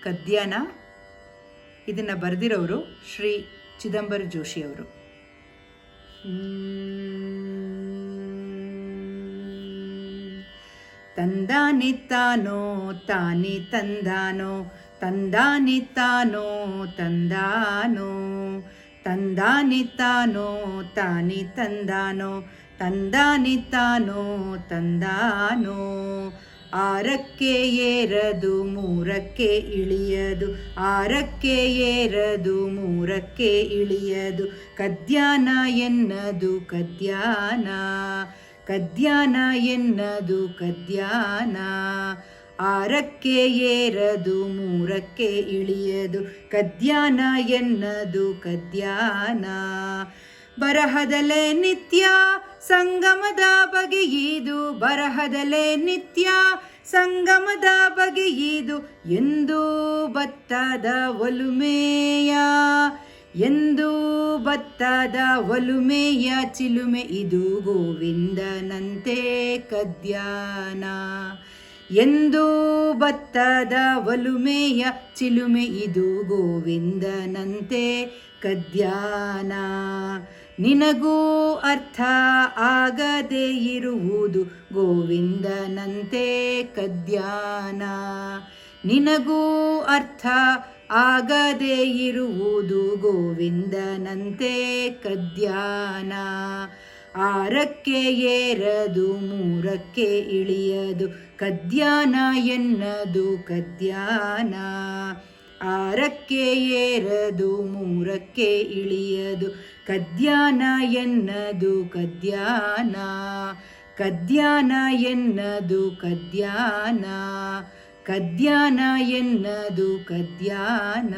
ಕದ್ಯಾನ. ಇದನ್ನು ಬರೆದಿರೋರು ಶ್ರೀ ಚಿದಂಬರ ಜೋಶಿಯವರು. ತಂದಾನಿತ್ತಾನೋ ತಾನಿ ತಂದಾನೋ, ತಂದಾನಿತ್ತಾನೋ ತಂದಾನೋ, ತಂದಾನಿತ್ತಾನೋ ತಾನಿ ತಂದಾನೋ, ತಂದಾನಿತ್ತಾನೋ ತಂದಾನೋ. ಆರಕ್ಕೆ ಏರದು ಮೂರಕ್ಕೆ ಇಳಿಯದು, ಆರಕ್ಕೆ ಏರದು ಮೂರಕ್ಕೆ ಇಳಿಯದು, ಕದ್ಯಾನ ಎನ್ನದು ಕದ್ಯಾನ, ಕದ್ಯಾನ ಎನ್ನದು ಕದ್ಯಾನ. ಆರಕ್ಕೆ ಏರದು ಮೂರಕ್ಕೆ ಇಳಿಯದು, ಕದ್ಯಾನ ಎನ್ನದು ಕದ್ಯಾನ. ಬರಹದಲ್ಲೇ ನಿತ್ಯ ಸಂಗಮದ ಬಗೆಯಿದು, ಬರಹದಲ್ಲೇ ನಿತ್ಯ ಸಂಗಮದ ಬಗೆಯಿದು, ಎಂದು ಬತ್ತದ ಒಲುಮೆಯ, ಎಂದು ಬತ್ತದ ಒಲುಮೆಯ ಚಿಲುಮೆ ಇದು ಗೋವಿಂದನಂತೆ ಕದ್ಯಾನ. ಎಂದು ಬತ್ತದ ಒಲುಮೆಯ ಚಿಲುಮೆ ಇದು ಗೋವಿಂದನಂತೆ ಕದ್ಯಾನ. ನಿನಗೂ ಅರ್ಥ ಆಗದೆ ಇರುವುದು ಗೋವಿಂದನಂತೆ ಕದ್ಯಾನ, ನಿನಗೂ ಅರ್ಥ ಆಗದೆ ಇರುವುದು ಗೋವಿಂದನಂತೆ ಕದ್ಯಾನ. ಆರಕ್ಕೆ ಏರದು ಮೂರಕ್ಕೆ ಇಳಿಯದು, ಕದ್ಯಾನ ಎನ್ನದು ಕದ್ಯಾನ. ಆರಕ್ಕೆ ಏರದು ಮೂರಕ್ಕೆ ಇಳಿಯದು, ಕದ್ಯಾನ ಎನ್ನದು ಕದ್ಯಾನ, ಕದ್ಯಾನ ಎನ್ನದು ಕದ್ಯಾನ, ಕದ್ಯಾನ ಎನ್ನದು ಕದ್ಯಾನ.